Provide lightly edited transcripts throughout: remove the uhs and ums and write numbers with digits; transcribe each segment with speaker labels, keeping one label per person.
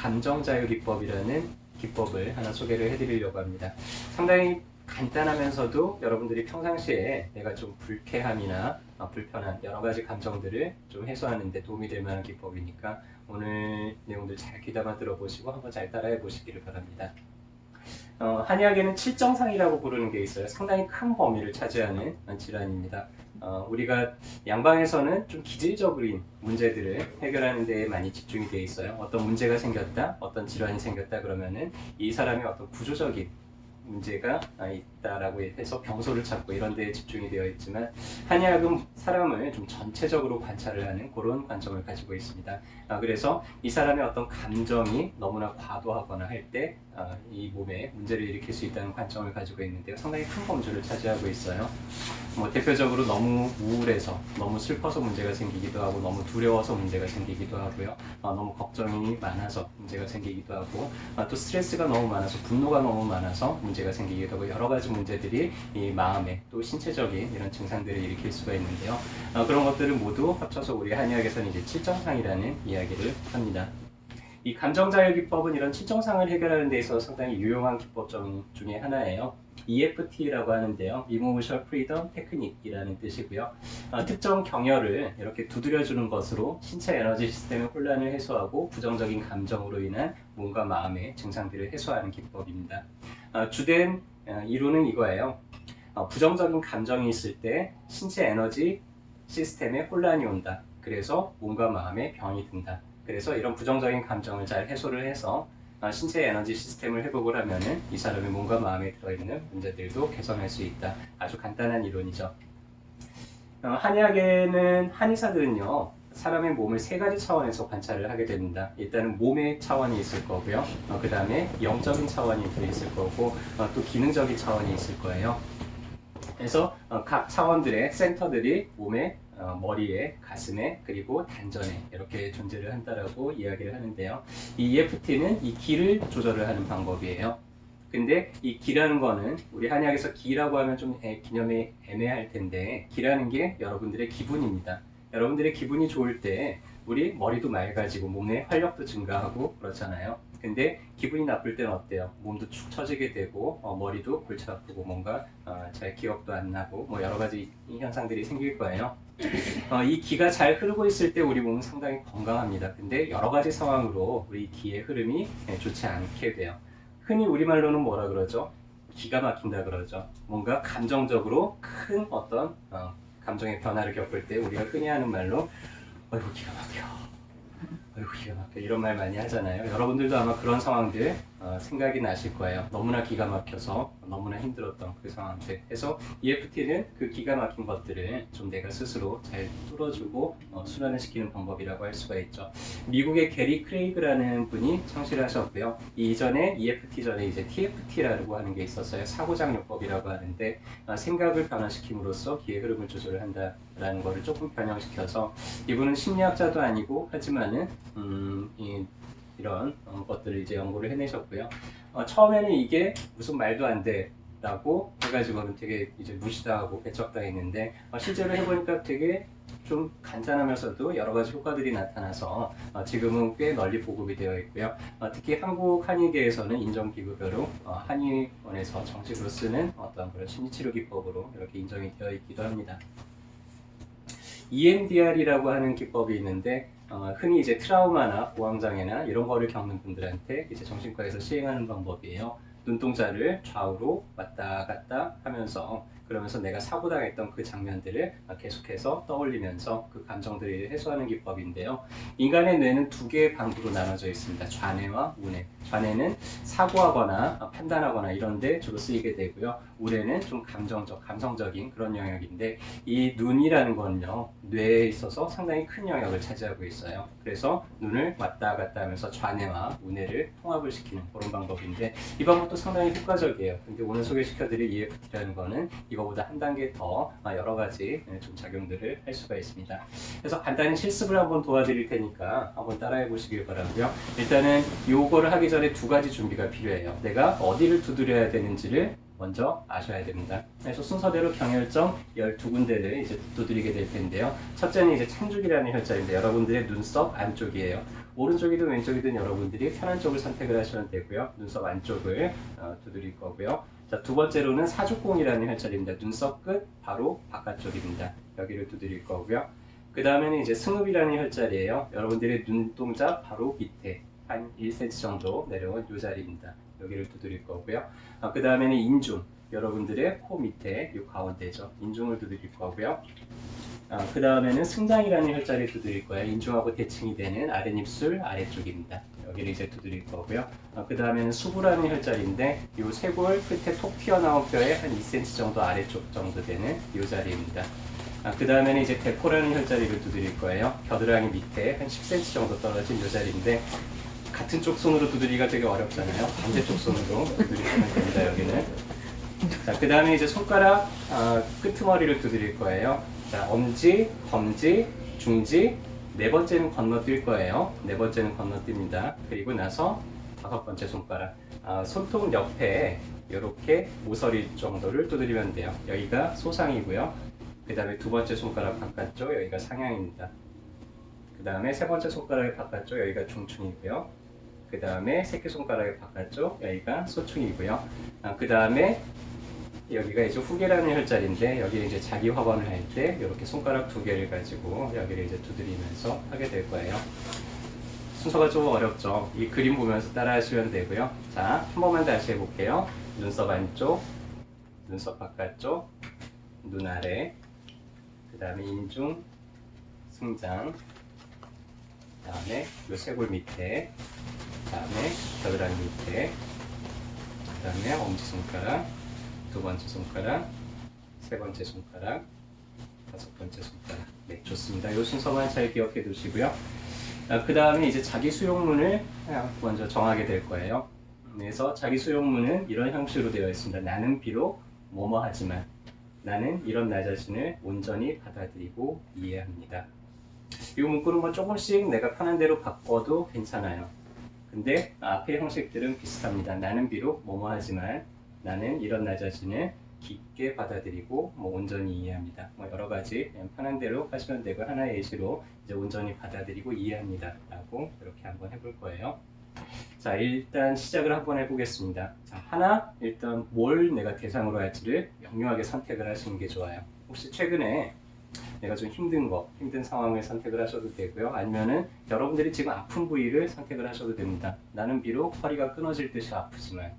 Speaker 1: 감정자유기법이라는 기법을 하나 소개를 해드리려고 합니다. 상당히 간단하면서도 여러분들이 평상시에 내가 좀 불쾌함이나 불편한 여러 가지 감정들을 좀 해소하는 데 도움이 될 만한 기법이니까 오늘 내용들 잘 귀담아 들어보시고 한번 잘 따라해 보시기를 바랍니다. 한의학에는 칠정상이라고 부르는 게 있어요. 상당히 큰 범위를 차지하는 질환입니다. 우리가 양방에서는 좀 기질적인 문제들을 해결하는 데 많이 집중이 되어 있어요. 어떤 문제가 생겼다, 어떤 질환이 생겼다 그러면은 이 사람의 어떤 구조적인 문제가 있다라고 해서 병소를 찾고 이런 데에 집중이 되어 있지만 한의학은 사람을 좀 전체적으로 관찰을 하는 그런 관점을 가지고 있습니다. 그래서 이 사람의 어떤 감정이 너무나 과도하거나 할 때 이 몸에 문제를 일으킬 수 있다는 관점을 가지고 있는데요. 상당히 큰 범주를 차지하고 있어요. 대표적으로 너무 우울해서 너무 슬퍼서 문제가 생기기도 하고 너무 두려워서 문제가 생기기도 하고요. 너무 걱정이 많아서 문제가 생기기도 하고 또 스트레스가 너무 많아서 분노가 너무 많아서 문제가 생기기도 하고 여러 가지 문제들이 이 마음에 또 신체적인 이런 증상들을 일으킬 수가 있는데요. 그런 것들을 모두 합쳐서 우리 한의학에서는 이제 칠정상이라는 이야기를 합니다. 이 감정자유기법은 이런 칠정상을 해결하는 데 있어서 상당히 유용한 기법 중에 하나예요. EFT라고 하는데요. Emotional Freedom Technique이라는 뜻이고요. 특정 경혈을 이렇게 두드려주는 것으로 신체 에너지 시스템의 혼란을 해소하고 부정적인 감정으로 인한 몸과 마음의 증상들을 해소하는 기법입니다. 주된 이론은 이거예요. 부정적인 감정이 있을 때 신체 에너지 시스템에 혼란이 온다. 그래서 몸과 마음에 병이 든다. 그래서 이런 부정적인 감정을 잘 해소를 해서 신체 에너지 시스템을 회복을 하면은 이 사람의 몸과 마음에 들어있는 문제들도 개선할 수 있다. 아주 간단한 이론이죠. 한의학에는 한의사들은요. 사람의 몸을 세 가지 차원에서 관찰을 하게 됩니다. 일단은 몸의 차원이 있을 거고요. 그 다음에 영적인 차원이 있을 거고 또 기능적인 차원이 있을 거예요. 그래서 각 차원들의 센터들이 몸에 머리에, 가슴에, 그리고 단전에 이렇게 존재를 한다라고 이야기를 하는데요. 이 EFT는 이 기를 조절을 하는 방법이에요. 근데 이 기라는 거는 우리 한의학에서 기라고 하면 좀 개념이 애매할 텐데 기라는 게 여러분들의 기분입니다. 여러분들의 기분이 좋을 때 우리 머리도 맑아지고 몸의 활력도 증가하고 그렇잖아요. 근데 기분이 나쁠 때는 어때요? 몸도 축 처지게 되고 머리도 골치 아프고 뭔가 잘 기억도 안 나고 여러 가지 현상들이 생길 거예요. 이 기가 잘 흐르고 있을 때 우리 몸은 상당히 건강합니다. 근데 여러 가지 상황으로 우리 기의 흐름이 좋지 않게 돼요. 흔히 우리말로는 뭐라 그러죠? 기가 막힌다 그러죠. 뭔가 감정적으로 큰 어떤 감정의 변화를 겪을 때 우리가 흔히 하는 말로 어이구 기가 막혀. 어이구 기가 막혀 이런 말 많이 하잖아요. 여러분들도 아마 그런 상황들 생각이 나실 거예요. 너무나 기가 막혀서 너무나 힘들었던 그 상황들. 그래서 EFT는 그 기가 막힌 것들을 좀 내가 스스로 잘 뚫어주고 순환을 시키는 방법이라고 할 수가 있죠. 미국의 게리 크레이그라는 분이 창시를 하셨고요. 이전에 EFT 전에 이제 TFT라고 하는 게 있었어요. 사고장요법이라고 하는데 생각을 변화시킴으로써 기의 흐름을 조절을 한다라는 거를 조금 변형시켜서 이분은 심리학자도 아니고 하지만은 이런 것들을 이제 연구를 해내셨고요. 처음에는 이게 무슨 말도 안 돼라고 해가지고는 되게 이제 무시당하고 배척당했는데 실제로 해보니까 되게 좀 간단하면서도 여러 가지 효과들이 나타나서 지금은 꽤 널리 보급이 되어 있고요. 특히 한국 한의계에서는 인정기급여로 한의원에서 정식으로 쓰는 어떤 그런 심리치료 기법으로 이렇게 인정이 되어 있기도 합니다. EMDR이라고 하는 기법이 있는데 흔히 이제 트라우마나 보황장애나 이런 거를 겪는 분들한테 이제 정신과에서 시행하는 방법이에요. 눈동자를 좌우로 왔다 갔다 하면서 그러면서 내가 사고당했던 그 장면들을 계속해서 떠올리면서 그 감정들을 해소하는 기법인데요. 인간의 뇌는 두 개의 방으로 나눠져 있습니다. 좌뇌와 우뇌. 좌뇌는 사고하거나 판단하거나 이런 데 주로 쓰이게 되고요. 우뇌는 좀 감성적인 그런 영역인데 이 눈이라는 건요. 뇌에 있어서 상당히 큰 영역을 차지하고 있어요. 그래서 눈을 왔다 갔다 하면서 좌뇌와 우뇌를 통합을 시키는 그런 방법인데 이 방법도 상당히 효과적이에요. 근데 오늘 소개시켜드릴 EFT라는 거는 이거보다 한 단계 더 여러 가지 좀 작용들을 할 수가 있습니다. 그래서 간단히 실습을 한번 도와드릴 테니까 한번 따라해 보시길 바라고요. 일단은 요거를 하기 전에 두 가지 준비가 필요해요. 내가 어디를 두드려야 되는지를 먼저 아셔야 됩니다. 그래서 순서대로 경혈점 12군데를 이제 두드리게 될 텐데요. 첫째는 이제 참죽이라는 혈자인데 여러분들의 눈썹 안쪽이에요. 오른쪽이든 왼쪽이든 여러분들이 편한 쪽을 선택을 하시면 되고요. 눈썹 안쪽을 두드릴 거고요. 자, 두 번째로는 사죽공이라는 혈자리입니다. 눈썹 끝 바로 바깥쪽입니다. 여기를 두드릴 거고요. 그 다음에는 이제 승읍이라는 혈자리예요. 여러분들의 눈동자 바로 밑에 한 1cm 정도 내려온 이 자리입니다. 여기를 두드릴 거고요. 그 다음에는 인중, 여러분들의 코 밑에 이 가운데죠. 인중을 두드릴 거고요. 그 다음에는 승장이라는 혈자리를 두드릴 거예요. 인중하고 대칭이 되는 아랫입술 아래쪽입니다. 여기를 이제 두드릴 거고요. 그 다음에는 수부라는 혈자리인데 이 쇄골 끝에 톡 튀어나온 뼈의 한 2cm 정도 아래쪽 정도 되는 이 자리입니다. 그 다음에는 이제 대포라는 혈자리를 두드릴 거예요. 겨드랑이 밑에 한 10cm 정도 떨어진 이 자리인데 같은 쪽 손으로 두드리기가 되게 어렵잖아요. 반대쪽 손으로 두드리시면 됩니다. 여기는. 자, 그 다음에 이제 손가락 끄트머리를 두드릴 거예요. 자, 엄지, 검지, 중지, 네 번째는 건너뛸 거예요. 네 번째는 건너뜁니다. 그리고 나서 다섯 번째 손가락, 손톱 옆에 이렇게 모서리 정도를 두드리면 돼요. 여기가 소상이고요. 그 다음에 두 번째 손가락 바깥쪽, 여기가 상향입니다. 그 다음에 세 번째 손가락의 바깥쪽, 여기가 중충이고요. 그 다음에 새끼손가락의 바깥쪽, 여기가 소충이고요. 그 다음에 여기가 이제 후계라는 혈자리인데 여기 이제 자기 확언을 할 때 이렇게 손가락 두 개를 가지고 여기를 이제 두드리면서 하게 될 거예요. 순서가 좀 어렵죠. 이 그림 보면서 따라 하시면 되고요. 자, 한 번만 다시 해볼게요. 눈썹 안쪽, 눈썹 바깥쪽, 눈 아래, 그 다음에 인중, 승장, 그 다음에 요 쇄골 밑에, 그 다음에 겨드랑이 밑에, 그 다음에 엄지손가락, 두 번째 손가락, 세 번째 손가락, 다섯 번째 손가락. 네, 좋습니다. 이 순서만 잘 기억해 두시고요. 그 다음에 이제 자기 수용문을 먼저 정하게 될 거예요. 그래서 자기 수용문은 이런 형식으로 되어 있습니다. 나는 비록 뭐뭐 하지만 나는 이런 나 자신을 온전히 받아들이고 이해합니다. 이 문구는 뭐 조금씩 내가 편한 대로 바꿔도 괜찮아요. 근데 앞의 형식들은 비슷합니다. 나는 비록 뭐뭐 하지만 나는 이런 나 자신을 깊게 받아들이고 온전히 이해합니다. 여러 가지 편한 대로 하시면 되고 하나의 예시로 이제 온전히 받아들이고 이해합니다 라고 이렇게 한번 해볼 거예요. 자, 일단 시작을 한번 해보겠습니다. 자, 하나, 일단 뭘 내가 대상으로 할지를 명료하게 선택을 하시는 게 좋아요. 혹시 최근에 내가 좀 힘든 상황을 선택을 하셔도 되고요. 아니면은 여러분들이 지금 아픈 부위를 선택을 하셔도 됩니다. 나는 비록 허리가 끊어질 듯이 아프지만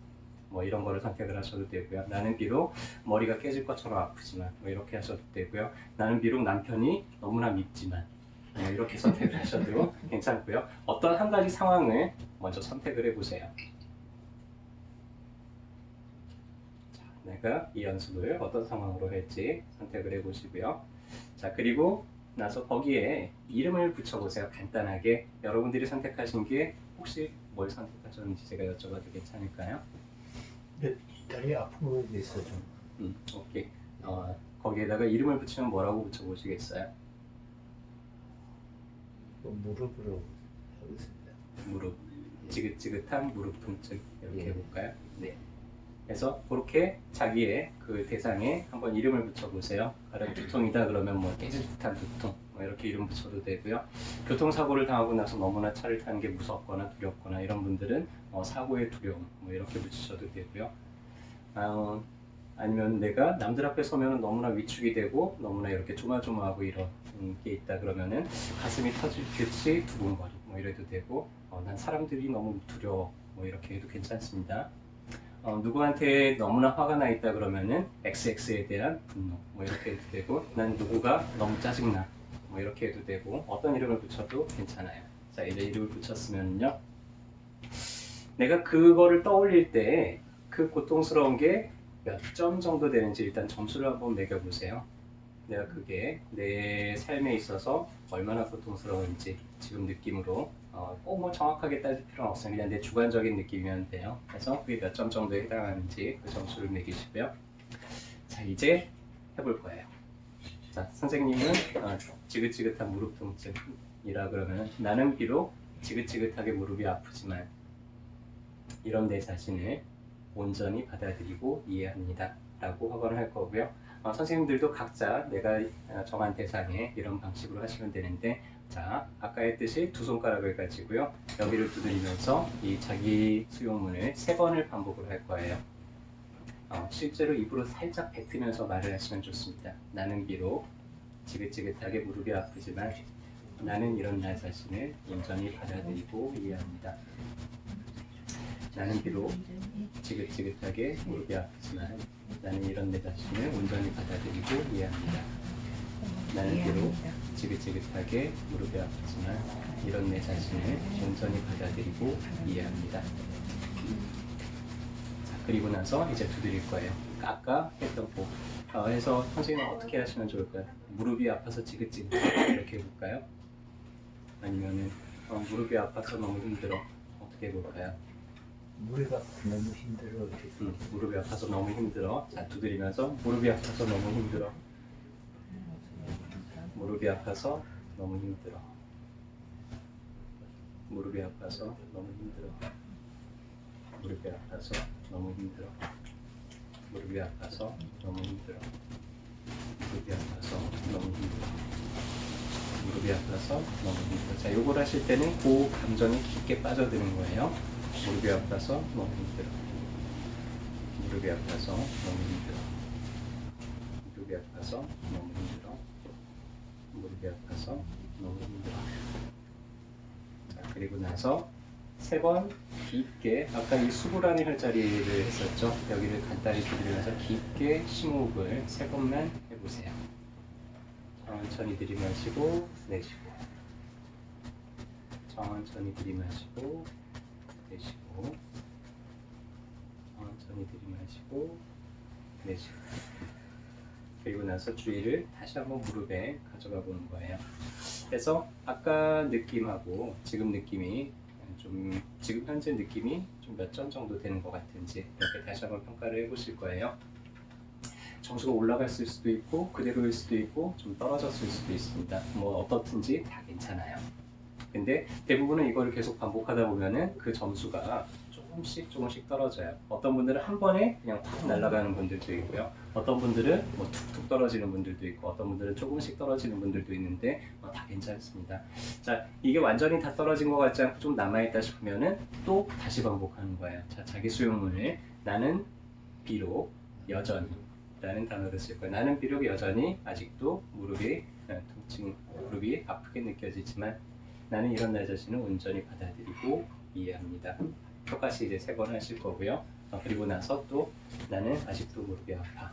Speaker 1: 이런 거를 선택을 하셔도 되고요. 나는 비록 머리가 깨질 것처럼 아프지만 이렇게 하셔도 되고요. 나는 비록 남편이 너무나 밉지만 이렇게 선택을 하셔도 괜찮고요. 어떤 한 가지 상황을 먼저 선택을 해보세요. 자, 내가 이 연습을 어떤 상황으로 할지 선택을 해보시고요. 자, 그리고 나서 거기에 이름을 붙여보세요. 간단하게. 여러분들이 선택하신 게 혹시 뭘 선택하셨는지 제가 여쭤봐도 괜찮을까요?
Speaker 2: 다리 아픈 거 있어 좀.
Speaker 1: 오케이. 거기에다가 이름을 붙이면 뭐라고 붙여보시겠어요?
Speaker 2: 무릎으로 하겠습니다.
Speaker 1: 무릎. 지긋지긋한 무릎 통증 이렇게
Speaker 2: 예.
Speaker 1: 해볼까요? 네. 그래서 그렇게 자기의 그 대상에 한번 이름을 붙여보세요. 가령 두통이다 그러면 깨질 듯한 두통 이렇게 이름 붙여도 되고요. 교통사고를 당하고 나서 너무나 차를 타는 게 무섭거나 두렵거나 이런 분들은 사고의 두려움 이렇게 붙이셔도 되고요. 아니면 내가 남들 앞에 서면 너무나 위축이 되고 너무나 이렇게 조마조마하고 이런 게 있다 그러면은 가슴이 터질 듯이 두근거리 이래도 되고 난 사람들이 너무 두려워 이렇게 해도 괜찮습니다. 누구한테 너무나 화가 나 있다 그러면은 XX에 대한 분노 이렇게 해도 되고 난 누구가 너무 짜증나 이렇게 해도 되고 어떤 이름을 붙여도 괜찮아요. 자, 이제 이름을 붙였으면요 내가 그거를 떠올릴 때 그 고통스러운 게 몇 점 정도 되는지 일단 점수를 한번 매겨보세요. 내가 그게 내 삶에 있어서 얼마나 고통스러운지 지금 느낌으로 꼭 정확하게 따질 필요는 없어요. 그냥 내 주관적인 느낌이면 돼요. 그래서 그게 몇 점 정도에 해당하는지 그 점수를 매기시고요. 자, 이제 해볼 거예요. 자, 선생님은 지긋지긋한 무릎 통증이라 그러면 나는 비록 지긋지긋하게 무릎이 아프지만 이런 내 자신을 온전히 받아들이고 이해합니다 라고 확언을 할 거고요. 선생님들도 각자 내가 정한 대상에 이런 방식으로 하시면 되는데, 자, 아까 했듯이 두 손가락을 가지고요, 여기를 두드리면서 이 자기 수용문을 3번을 반복을 할 거예요. 실제로 입으로 살짝 뱉으면서 말을 하시면 좋습니다. 나는 비록 지긋지긋하게 무릎이 아프지만 나는 이런 나 자신을 온전히 받아들이고 이해합니다. 나는 비록 지긋지긋하게 무릎이 아프지만 나는 이런 내 자신을 온전히 받아들이고 이해합니다. 나는 비록 지긋지긋하게 무릎이 아프지만 이런 내 자신을 온전히 받아들이고 이해합니다. 자, 그리고 나서 이제 두드릴 거예요. 아까 했던 거 해서 선생님은 어떻게 하시면 좋을까요? 무릎이 아파서 지긋지긋 이렇게 해볼까요? 아니면은 무릎이 아파서 너무 힘들어 어떻게 해볼까요?
Speaker 2: 무릎이 아파 너무 힘들어.
Speaker 1: 무릎이 아파서 너무 힘들어. 자, 두드리면서 무릎이 아파서 너무 힘들어. 무릎이 아파서 너무 힘들어. 무릎이 아파서 너무 힘들어. 무릎이 아파서 너무 힘들어. 무릎이 아파서 너무 힘들어. 무릎이 아파서 너무 힘들어. 무릎이 아파서 너무 힘들어. 자, 요걸 하실 때는 그 감정이 깊게 빠져드는 거예요. 무릎이 아파서 너무 힘들어. 무릎이 아파서 너무 힘들어. 무릎이 아파서 너무 힘들어. 무릎이 아파서 너무 힘들어. 자, 그리고 나서 3번 깊게, 아까 이 수구라는 혈자리를 했었죠. 여기를 간단히 두드리면서 깊게 심호흡을 3번만 해보세요. 천천히 들이마시고 내쉬고, 천천히 들이마시고 내쉬고, 천천히 들이마시고 내쉬고. 그리고 나서 주의를 다시 한번 무릎에 가져가 보는 거예요. 그래서 아까 느낌하고 지금 느낌이 지금 현재 느낌이 좀 몇 점 정도 되는 것 같은지 이렇게 다시 한번 평가를 해보실 거예요. 점수가 올라갔을 수도 있고 그대로일 수도 있고 좀 떨어졌을 수도 있습니다. 뭐 어떻든지 다 괜찮아요. 근데 대부분은 이걸 계속 반복하다 보면은 그 점수가 조금씩 떨어져요. 어떤 분들은 한 번에 그냥 확 날아가는 분들도 있고요. 어떤 분들은 뭐 툭툭 떨어지는 분들도 있고, 어떤 분들은 조금씩 떨어지는 분들도 있는데 다 괜찮습니다. 자, 이게 완전히 다 떨어진 것 같지 않고 좀 남아있다 싶으면은 또 다시 반복하는 거예요. 자, 자기 수용문을 나는 비록 여전히 라는 단어를 쓸 거예요. 나는 비록 여전히 아직도 무릎이 무릎이 아프게 느껴지지만 나는 이런 나 자신을 온전히 받아들이고 이해합니다. 똑같이 이제 3번 하실 거고요. 그리고 나서 또 나는 아직도 무릎이 아파.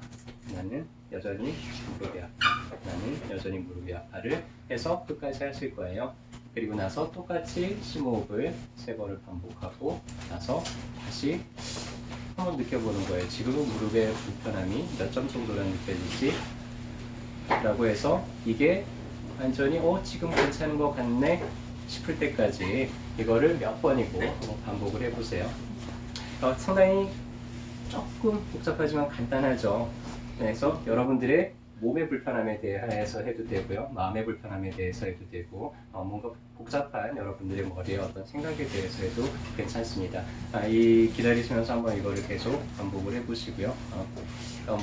Speaker 1: 나는 여전히 무릎이 아파. 나는 여전히 무릎이 아파를 해서 끝까지 하실 거예요. 그리고 나서 똑같이 심호흡을 3번을 반복하고 나서 다시 한번 느껴보는 거예요. 지금은 무릎의 불편함이 몇 점 정도나 느껴지지? 라고 해서 이게 완전히 지금 괜찮은 것 같네 싶을 때까지 이거를 몇 번이고 반복을 해보세요. 상당히 조금 복잡하지만 간단하죠. 그래서 여러분들의 몸의 불편함에 대해서 해도 되고요, 마음의 불편함에 대해서 해도 되고, 뭔가 복잡한 여러분들의 머리의 어떤 생각에 대해서 해도 괜찮습니다. 이 기다리시면서 한번 이거를 계속 반복을 해보시고요.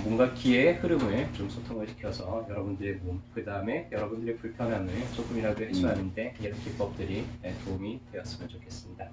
Speaker 1: 뭔가 기의 흐름을 좀 소통을 시켜서 여러분들의 몸, 그 다음에 여러분들의 불편함을 조금이라도 해소하는데 이런 기법들이 도움이 되었으면 좋겠습니다.